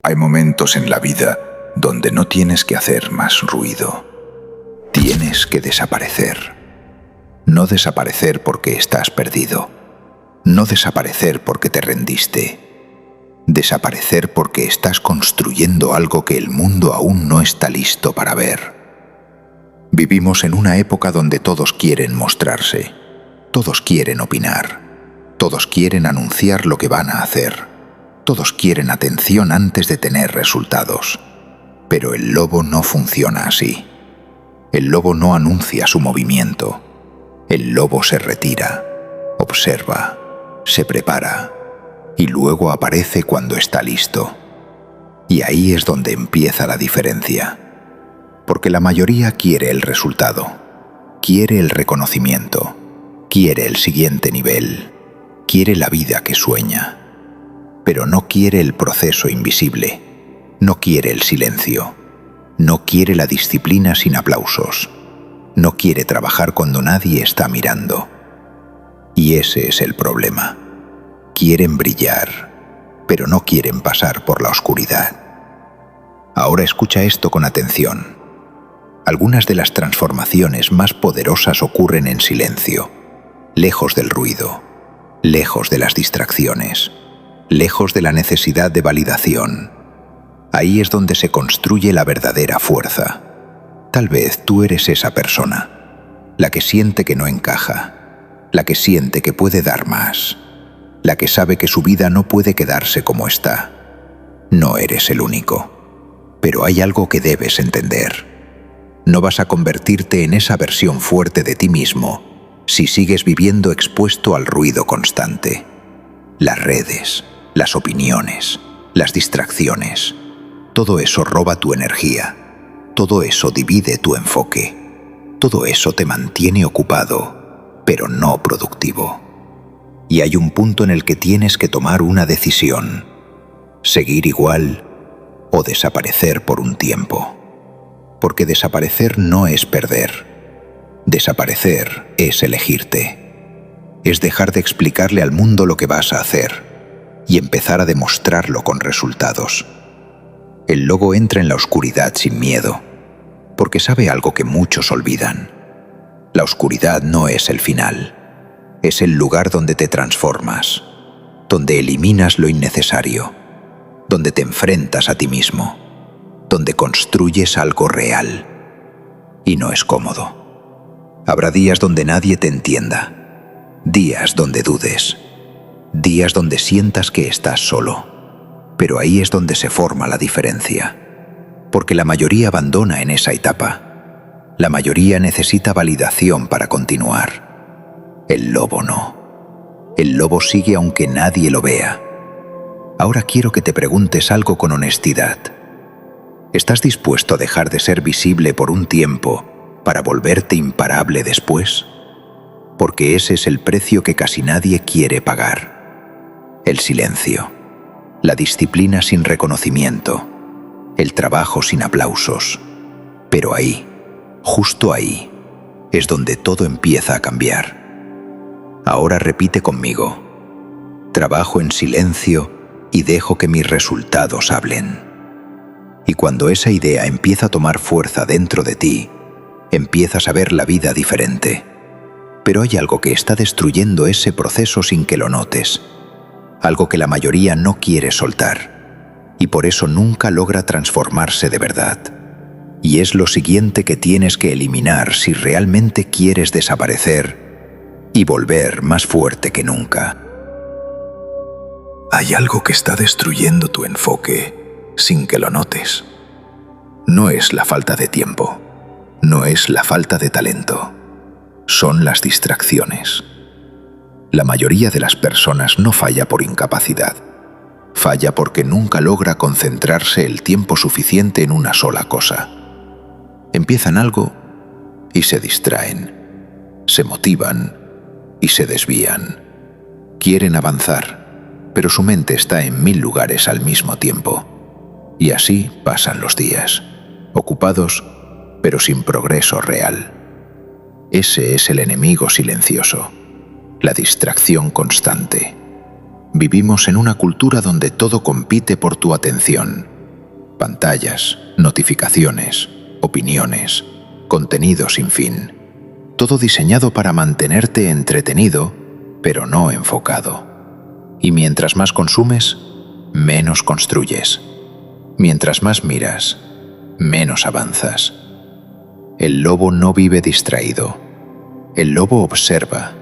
Hay momentos en la vida donde no tienes que hacer más ruido. Tienes que desaparecer. No desaparecer porque estás perdido. No desaparecer porque te rendiste. Desaparecer porque estás construyendo algo que el mundo aún no está listo para ver. Vivimos en una época donde todos quieren mostrarse, todos quieren opinar, todos quieren anunciar lo que van a hacer, todos quieren atención antes de tener resultados. Pero el lobo no funciona así. El lobo no anuncia su movimiento. El lobo se retira, observa, se prepara y luego aparece cuando está listo. Y ahí es donde empieza la diferencia. Porque la mayoría quiere el resultado, quiere el reconocimiento, quiere el siguiente nivel, quiere la vida que sueña, pero no quiere el proceso invisible, no quiere el silencio, no quiere la disciplina sin aplausos, no quiere trabajar cuando nadie está mirando. Y ese es el problema. Quieren brillar, pero no quieren pasar por la oscuridad. Ahora escucha esto con atención. Algunas de las transformaciones más poderosas ocurren en silencio, lejos del ruido, lejos de las distracciones, lejos de la necesidad de validación. Ahí es donde se construye la verdadera fuerza. Tal vez tú eres esa persona, la que siente que no encaja, la que siente que puede dar más, la que sabe que su vida no puede quedarse como está. No eres el único, pero hay algo que debes entender. No vas a convertirte en esa versión fuerte de ti mismo si sigues viviendo expuesto al ruido constante. Las redes, las opiniones, las distracciones, todo eso roba tu energía, todo eso divide tu enfoque, todo eso te mantiene ocupado, pero no productivo. Y hay un punto en el que tienes que tomar una decisión: seguir igual o desaparecer por un tiempo. Porque desaparecer no es perder. Desaparecer es elegirte. Es dejar de explicarle al mundo lo que vas a hacer y empezar a demostrarlo con resultados. El lobo entra en la oscuridad sin miedo, porque sabe algo que muchos olvidan. La oscuridad no es el final. Es el lugar donde te transformas, donde eliminas lo innecesario, donde te enfrentas a ti mismo, donde construyes algo real. Y no es cómodo. Habrá días donde nadie te entienda, días donde dudes, días donde sientas que estás solo. Pero ahí es donde se forma la diferencia, porque la mayoría abandona en esa etapa. La mayoría necesita validación para continuar. El lobo no. El lobo sigue aunque nadie lo vea. Ahora quiero que te preguntes algo con honestidad. ¿Estás dispuesto a dejar de ser visible por un tiempo para volverte imparable después? Porque ese es el precio que casi nadie quiere pagar. El silencio, la disciplina sin reconocimiento, el trabajo sin aplausos. Pero ahí, justo ahí, es donde todo empieza a cambiar. Ahora repite conmigo: trabajo en silencio y dejo que mis resultados hablen. Y cuando esa idea empieza a tomar fuerza dentro de ti, empiezas a ver la vida diferente. Pero hay algo que está destruyendo ese proceso sin que lo notes. Algo que la mayoría no quiere soltar. Y por eso nunca logra transformarse de verdad. Y es lo siguiente que tienes que eliminar si realmente quieres desaparecer y volver más fuerte que nunca. Hay algo que está destruyendo tu enfoque sin que lo notes. No es la falta de tiempo, no es la falta de talento, son las distracciones. La mayoría de las personas no falla por incapacidad, falla porque nunca logra concentrarse el tiempo suficiente en una sola cosa. Empiezan algo y se distraen, se motivan y se desvían. Quieren avanzar, pero su mente está en 1000 lugares al mismo tiempo. Y así pasan los días, ocupados, pero sin progreso real. Ese es el enemigo silencioso, la distracción constante. Vivimos en una cultura donde todo compite por tu atención, Pantallas, notificaciones, opiniones, contenido sin fin. Todo diseñado para mantenerte entretenido, pero no enfocado. Y mientras más consumes, menos construyes. Mientras más miras, menos avanzas. El lobo no vive distraído. El lobo observa,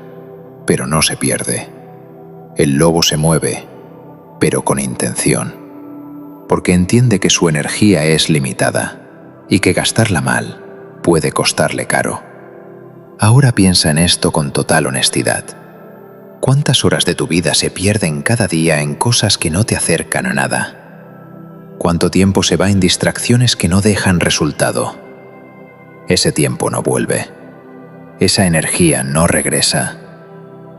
pero no se pierde. El lobo se mueve, pero con intención, porque entiende que su energía es limitada y que gastarla mal puede costarle caro. Ahora piensa en esto con total honestidad. ¿Cuántas horas de tu vida se pierden cada día en cosas que no te acercan a nada? ¿Cuánto tiempo se va en distracciones que no dejan resultado? Ese tiempo no vuelve. Esa energía no regresa.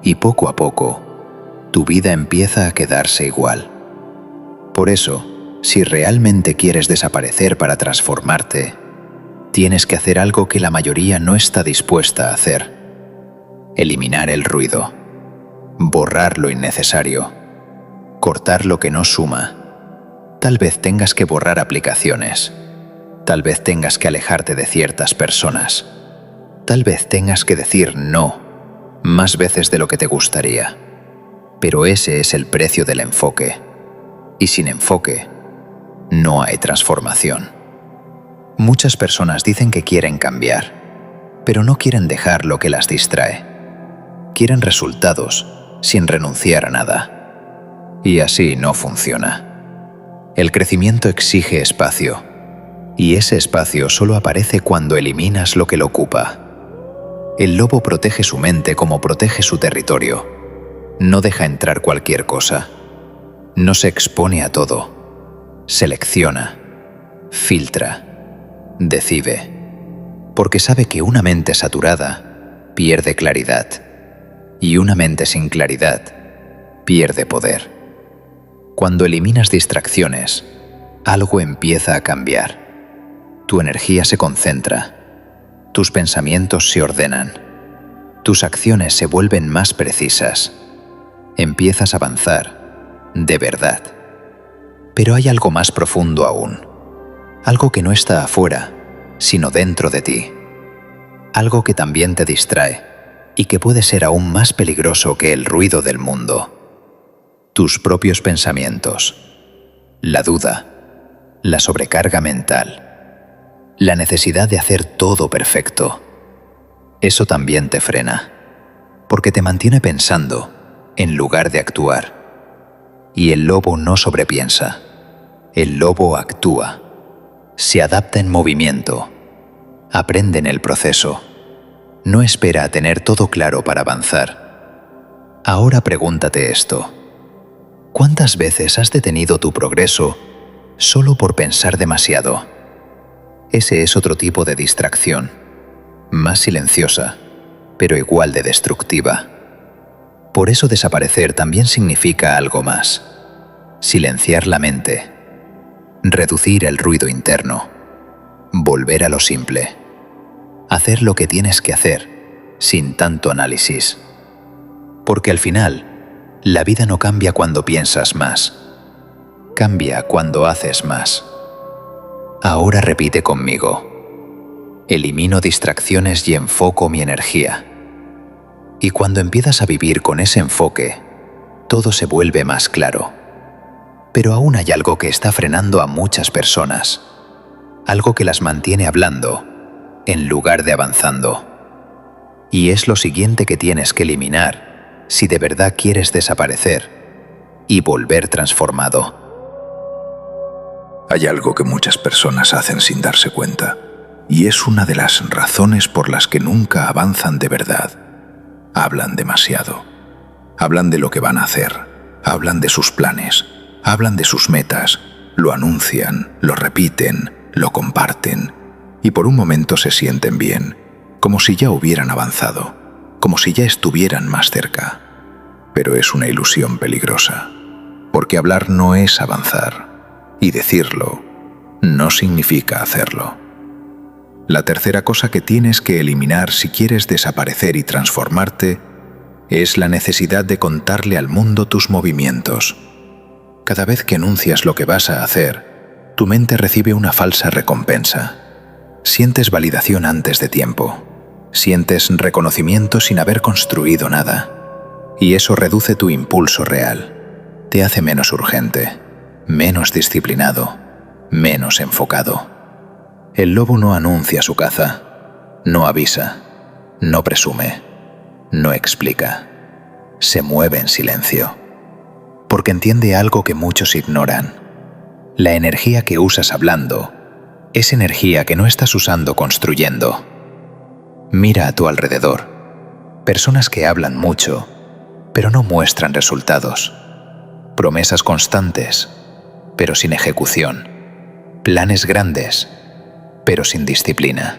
Y poco a poco, tu vida empieza a quedarse igual. Por eso, si realmente quieres desaparecer para transformarte, tienes que hacer algo que la mayoría no está dispuesta a hacer. Eliminar el ruido. Borrar lo innecesario. Cortar lo que no suma. Tal vez tengas que borrar aplicaciones. Tal vez tengas que alejarte de ciertas personas. Tal vez tengas que decir no más veces de lo que te gustaría. Pero ese es el precio del enfoque. Y sin enfoque, no hay transformación. Muchas personas dicen que quieren cambiar, pero no quieren dejar lo que las distrae. Quieren resultados sin renunciar a nada. Y así no funciona. El crecimiento exige espacio, y ese espacio solo aparece cuando eliminas lo que lo ocupa. El lobo protege su mente como protege su territorio. No deja entrar cualquier cosa. No se expone a todo. Selecciona, filtra, decide. Porque sabe que una mente saturada pierde claridad. Y una mente sin claridad pierde poder. Cuando eliminas distracciones, algo empieza a cambiar. Tu energía se concentra. Tus pensamientos se ordenan. Tus acciones se vuelven más precisas. Empiezas a avanzar, de verdad. Pero hay algo más profundo aún. Algo que no está afuera, sino dentro de ti. Algo que también te distrae y que puede ser aún más peligroso que el ruido del mundo. Tus propios pensamientos. La duda. La sobrecarga mental. La necesidad de hacer todo perfecto. Eso también te frena, porque te mantiene pensando en lugar de actuar. Y el lobo no sobrepiensa. El lobo actúa. Se adapta en movimiento. Aprende en el proceso. No espera a tener todo claro para avanzar. Ahora pregúntate esto. ¿Cuántas veces has detenido tu progreso solo por pensar demasiado? Ese es otro tipo de distracción, más silenciosa, pero igual de destructiva. Por eso desaparecer también significa algo más. Silenciar la mente, reducir el ruido interno, volver a lo simple, hacer lo que tienes que hacer sin tanto análisis. Porque al final, la vida no cambia cuando piensas más, cambia cuando haces más. Ahora repite conmigo. Elimino distracciones y enfoco mi energía. Y cuando empiezas a vivir con ese enfoque, todo se vuelve más claro. Pero aún hay algo que está frenando a muchas personas. Algo que las mantiene hablando, en lugar de avanzando. Y es lo siguiente que tienes que eliminar si de verdad quieres desaparecer y volver transformado. Hay algo que muchas personas hacen sin darse cuenta, y es una de las razones por las que nunca avanzan de verdad. Hablan demasiado. Hablan de lo que van a hacer, hablan de sus planes, hablan de sus metas, lo anuncian, lo repiten, lo comparten, y por un momento se sienten bien, como si ya hubieran avanzado, como si ya estuvieran más cerca. Pero es una ilusión peligrosa, porque hablar no es avanzar. Y decirlo no significa hacerlo. La tercera cosa que tienes que eliminar si quieres desaparecer y transformarte es la necesidad de contarle al mundo tus movimientos. Cada vez que anuncias lo que vas a hacer, tu mente recibe una falsa recompensa. Sientes validación antes de tiempo. Sientes reconocimiento sin haber construido nada. Y eso reduce tu impulso real. Te hace menos urgente, menos disciplinado, menos enfocado. El lobo no anuncia su caza, no avisa, no presume, no explica. Se mueve en silencio, porque entiende algo que muchos ignoran. La energía que usas hablando es energía que no estás usando construyendo. Mira a tu alrededor. Personas que hablan mucho, pero no muestran resultados. Promesas constantes, pero sin ejecución. Planes grandes, pero sin disciplina.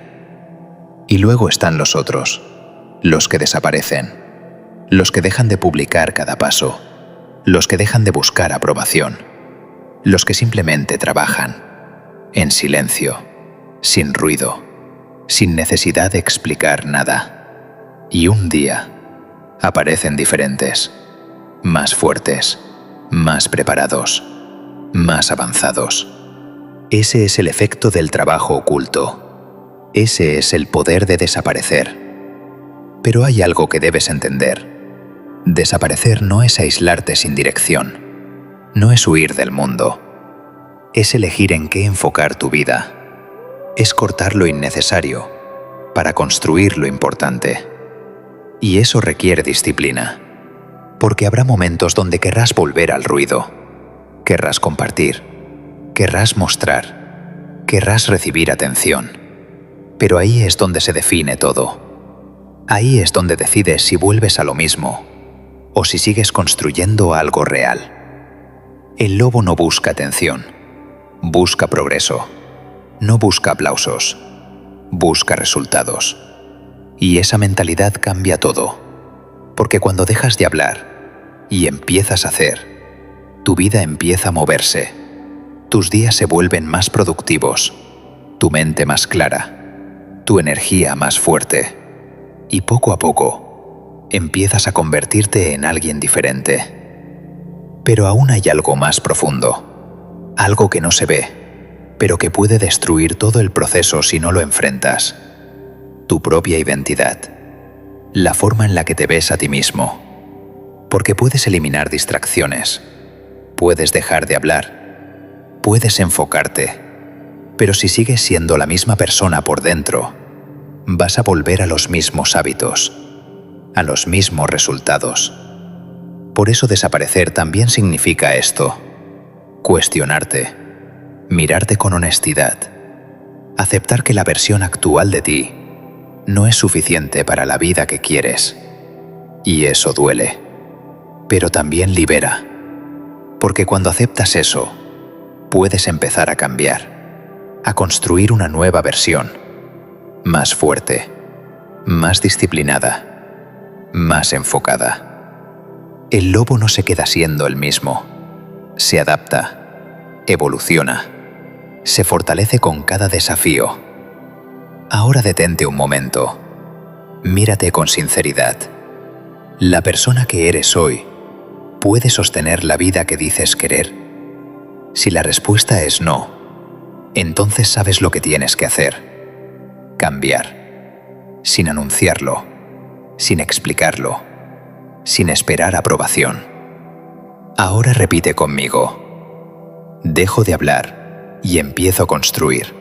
Y luego están los otros, los que desaparecen, los que dejan de publicar cada paso, los que dejan de buscar aprobación, los que simplemente trabajan, en silencio, sin ruido, sin necesidad de explicar nada. Y un día aparecen diferentes, más fuertes, más preparados, más avanzados. Ese es el efecto del trabajo oculto. Ese es el poder de desaparecer. Pero hay algo que debes entender. Desaparecer no es aislarte sin dirección. No es huir del mundo. Es elegir en qué enfocar tu vida. Es cortar lo innecesario para construir lo importante. Y eso requiere disciplina. Porque habrá momentos donde querrás volver al ruido. Querrás compartir. Querrás mostrar. Querrás recibir atención. Pero ahí es donde se define todo. Ahí es donde decides si vuelves a lo mismo o si sigues construyendo algo real. El lobo no busca atención, busca progreso. No busca aplausos, busca resultados. Y esa mentalidad cambia todo, porque cuando dejas de hablar y empiezas a hacer, tu vida empieza a moverse. Tus días se vuelven más productivos, tu mente más clara, tu energía más fuerte. Y poco a poco, empiezas a convertirte en alguien diferente. Pero aún hay algo más profundo, algo que no se ve, pero que puede destruir todo el proceso si no lo enfrentas. Tu propia identidad, la forma en la que te ves a ti mismo. Porque puedes eliminar distracciones, puedes dejar de hablar, puedes enfocarte, pero si sigues siendo la misma persona por dentro, vas a volver a los mismos hábitos, a los mismos resultados. Por eso desaparecer también significa esto: cuestionarte, mirarte con honestidad, aceptar que la versión actual de ti no es suficiente para la vida que quieres. Y eso duele, pero también libera, porque cuando aceptas eso, puedes empezar a cambiar, a construir una nueva versión, más fuerte, más disciplinada, más enfocada. El lobo no se queda siendo el mismo, se adapta, evoluciona, se fortalece con cada desafío. Ahora detente un momento, mírate con sinceridad. ¿La persona que eres hoy puede sostener la vida que dices querer? Si la respuesta es no, entonces sabes lo que tienes que hacer: cambiar, sin anunciarlo, sin explicarlo, sin esperar aprobación. Ahora repite conmigo: dejo de hablar y empiezo a construir.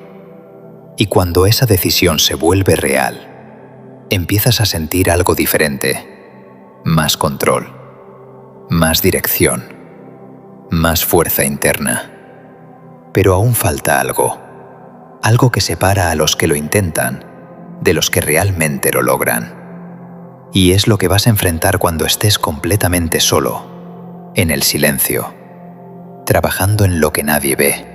Y cuando esa decisión se vuelve real, empiezas a sentir algo diferente: más control, más dirección, más fuerza interna. Pero aún falta algo, algo que separa a los que lo intentan de los que realmente lo logran. Y es lo que vas a enfrentar cuando estés completamente solo, en el silencio, trabajando en lo que nadie ve.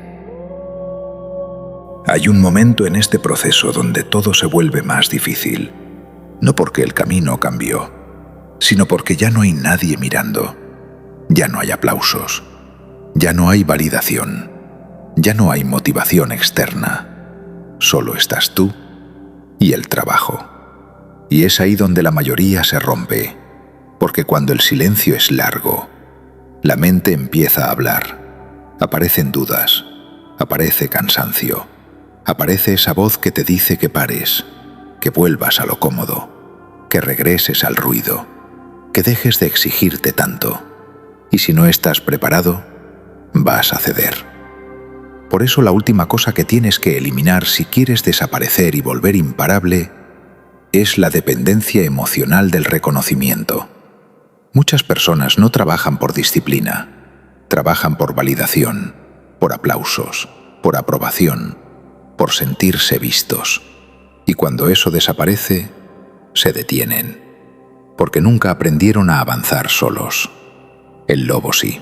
Hay un momento en este proceso donde todo se vuelve más difícil, no porque el camino cambió, sino porque ya no hay nadie mirando, ya no hay aplausos, ya no hay validación, ya no hay motivación externa, solo estás tú y el trabajo. Y es ahí donde la mayoría se rompe, porque cuando el silencio es largo, la mente empieza a hablar, aparecen dudas, aparece cansancio, aparece esa voz que te dice que pares, que vuelvas a lo cómodo, que regreses al ruido, que dejes de exigirte tanto. Y si no estás preparado, vas a ceder. Por eso la última cosa que tienes que eliminar si quieres desaparecer y volver imparable es la dependencia emocional del reconocimiento. Muchas personas no trabajan por disciplina, trabajan por validación, por aplausos, por aprobación, por sentirse vistos. Y cuando eso desaparece, se detienen, porque nunca aprendieron a avanzar solos. El lobo sí.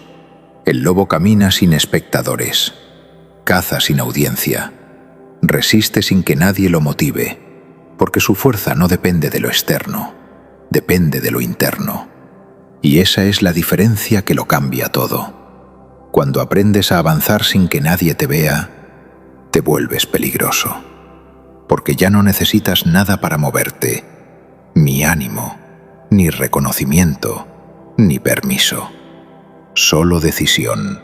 El lobo camina sin espectadores, caza sin audiencia, resiste sin que nadie lo motive, porque su fuerza no depende de lo externo, depende de lo interno. Y esa es la diferencia que lo cambia todo. Cuando aprendes a avanzar sin que nadie te vea, te vuelves peligroso, porque ya no necesitas nada para moverte, ni ánimo, ni reconocimiento, ni permiso. Solo decisión.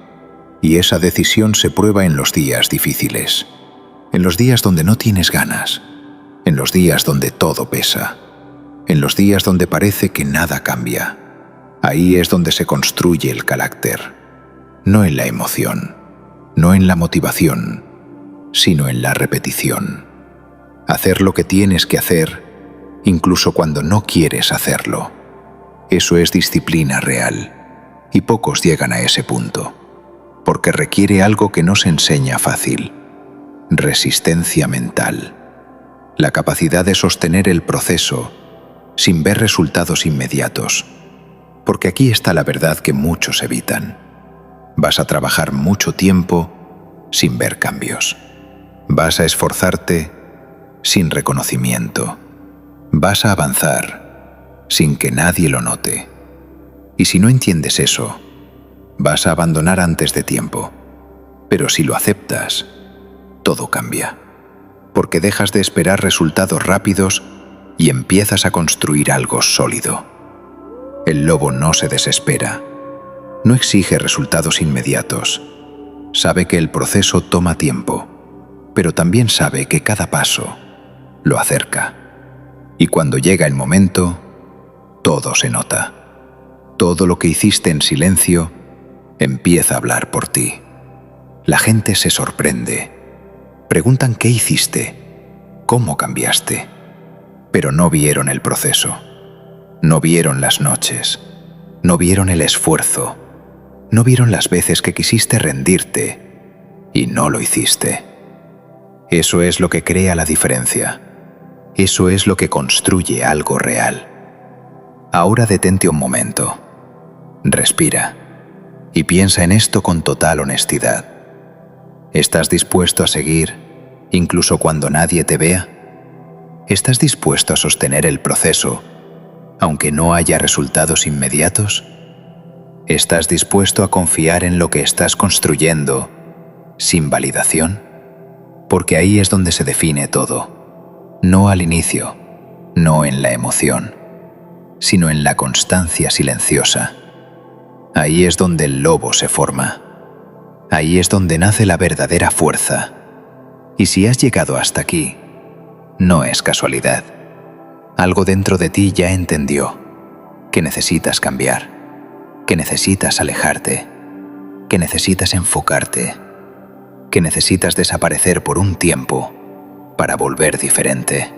Y esa decisión se prueba en los días difíciles, en los días donde no tienes ganas, en los días donde todo pesa, en los días donde parece que nada cambia. Ahí es donde se construye el carácter, no en la emoción, no en la motivación, sino en la repetición. Hacer lo que tienes que hacer, incluso cuando no quieres hacerlo. Eso es disciplina real, y pocos llegan a ese punto, porque requiere algo que no se enseña fácil: resistencia mental, la capacidad de sostener el proceso sin ver resultados inmediatos, porque aquí está la verdad que muchos evitan. Vas a trabajar mucho tiempo sin ver cambios. Vas a esforzarte sin reconocimiento. Vas a avanzar sin que nadie lo note. Y si no entiendes eso, vas a abandonar antes de tiempo. Pero si lo aceptas, todo cambia, porque dejas de esperar resultados rápidos y empiezas a construir algo sólido. El lobo no se desespera, no exige resultados inmediatos. Sabe que el proceso toma tiempo, pero también sabe que cada paso lo acerca. Y cuando llega el momento, todo se nota. Todo lo que hiciste en silencio empieza a hablar por ti. La gente se sorprende. Preguntan qué hiciste, cómo cambiaste, pero no vieron el proceso. No vieron las noches, no vieron el esfuerzo, no vieron las veces que quisiste rendirte y no lo hiciste. Eso es lo que crea la diferencia. Eso es lo que construye algo real. Ahora detente un momento. Respira y piensa en esto con total honestidad. ¿Estás dispuesto a seguir incluso cuando nadie te vea? ¿Estás dispuesto a sostener el proceso aunque no haya resultados inmediatos? ¿Estás dispuesto a confiar en lo que estás construyendo sin validación? Porque ahí es donde se define todo, no al inicio, no en la emoción, sino en la constancia silenciosa. Ahí es donde el lobo se forma. Ahí es donde nace la verdadera fuerza. Y si has llegado hasta aquí, no es casualidad. Algo dentro de ti ya entendió que necesitas cambiar, que necesitas alejarte, que necesitas enfocarte, que necesitas desaparecer por un tiempo para volver diferente,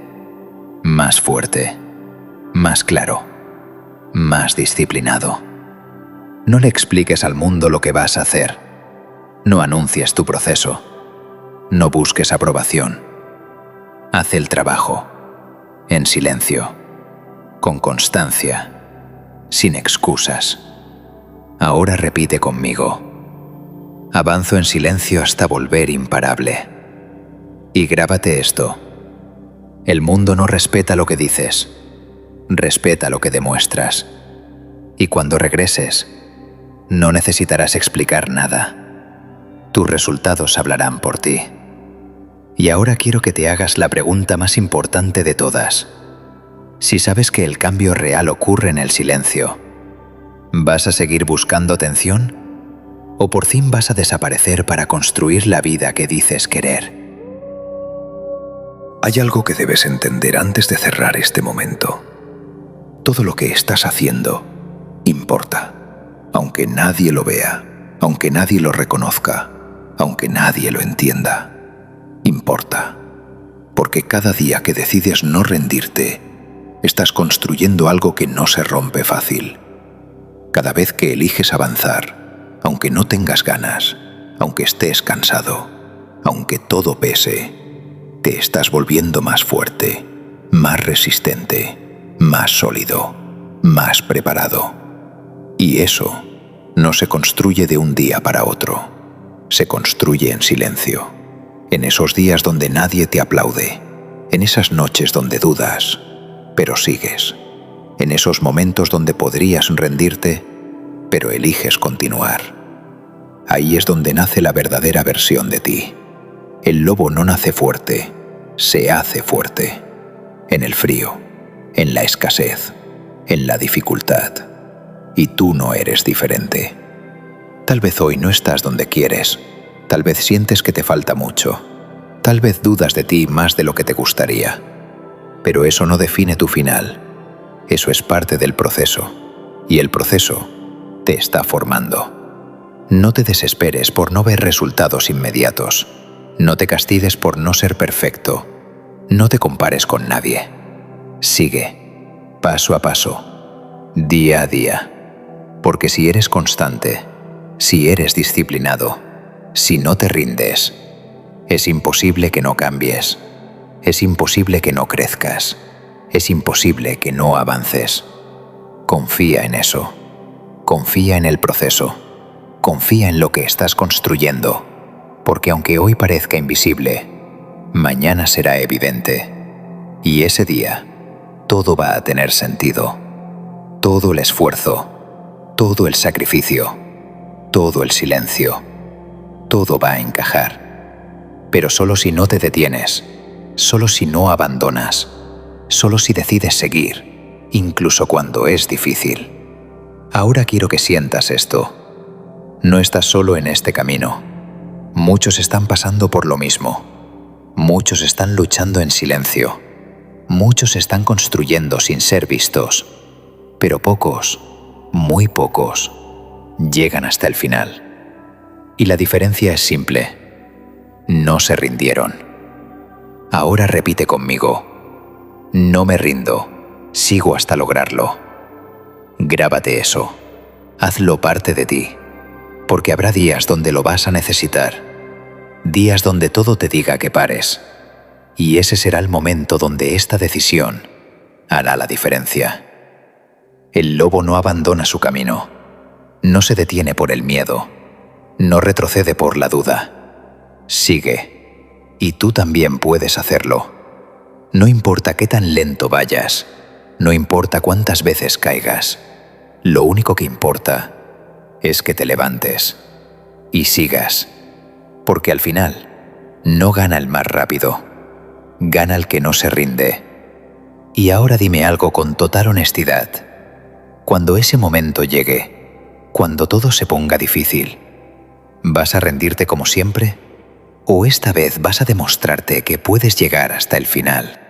más fuerte, más claro, más disciplinado. No le expliques al mundo lo que vas a hacer. No anuncies tu proceso. No busques aprobación. Haz el trabajo, en silencio, con constancia, sin excusas. Ahora repite conmigo. Avanzo en silencio hasta volver imparable. Y grábate esto. El mundo no respeta lo que dices, respeta lo que demuestras. Y cuando regreses, no necesitarás explicar nada. Tus resultados hablarán por ti. Y ahora quiero que te hagas la pregunta más importante de todas. Si sabes que el cambio real ocurre en el silencio, ¿vas a seguir buscando atención? ¿O por fin vas a desaparecer para construir la vida que dices querer? Hay algo que debes entender antes de cerrar este momento. Todo lo que estás haciendo importa, aunque nadie lo vea, aunque nadie lo reconozca, aunque nadie lo entienda. Importa, porque cada día que decides no rendirte, estás construyendo algo que no se rompe fácil. Cada vez que eliges avanzar, aunque no tengas ganas, aunque estés cansado, aunque todo pese, te estás volviendo más fuerte, más resistente, más sólido, más preparado. Y eso no se construye de un día para otro, se construye en silencio, en esos días donde nadie te aplaude, en esas noches donde dudas, pero sigues, en esos momentos donde podrías rendirte, pero eliges continuar. Ahí es donde nace la verdadera versión de ti. El lobo no nace fuerte, se hace fuerte. En el frío, en la escasez, en la dificultad. Y tú no eres diferente. Tal vez hoy no estás donde quieres, tal vez sientes que te falta mucho, tal vez dudas de ti más de lo que te gustaría. Pero eso no define tu final. Eso es parte del proceso. Y el proceso te está formando. No te desesperes por no ver resultados inmediatos. No te castigues por no ser perfecto. No te compares con nadie. Sigue, paso a paso, día a día. Porque si eres constante, si eres disciplinado, si no te rindes, es imposible que no cambies. Es imposible que no crezcas. Es imposible que no avances. Confía en eso. Confía en el proceso. Confía en lo que estás construyendo. Porque aunque hoy parezca invisible, mañana será evidente. Y ese día, todo va a tener sentido. Todo el esfuerzo, todo el sacrificio, todo el silencio, todo va a encajar. Pero solo si no te detienes, solo si no abandonas, solo si decides seguir, incluso cuando es difícil. Ahora quiero que sientas esto. No estás solo en este camino. Muchos están pasando por lo mismo. Muchos están luchando en silencio. Muchos están construyendo sin ser vistos. Pero pocos, muy pocos, llegan hasta el final. Y la diferencia es simple. No se rindieron. Ahora repite conmigo. No me rindo. Sigo hasta lograrlo. Grábate eso. Hazlo parte de ti. Porque habrá días donde lo vas a necesitar. Días donde todo te diga que pares. Y ese será el momento donde esta decisión hará la diferencia. El lobo no abandona su camino. No se detiene por el miedo. No retrocede por la duda. Sigue. Y tú también puedes hacerlo. No importa qué tan lento vayas. No importa cuántas veces caigas. Lo único que importa es que te levantes y sigas. Porque al final, no gana el más rápido. Gana el que no se rinde. Y ahora dime algo con total honestidad. Cuando ese momento llegue, cuando todo se ponga difícil, ¿vas a rendirte como siempre? ¿O esta vez vas a demostrarte que puedes llegar hasta el final?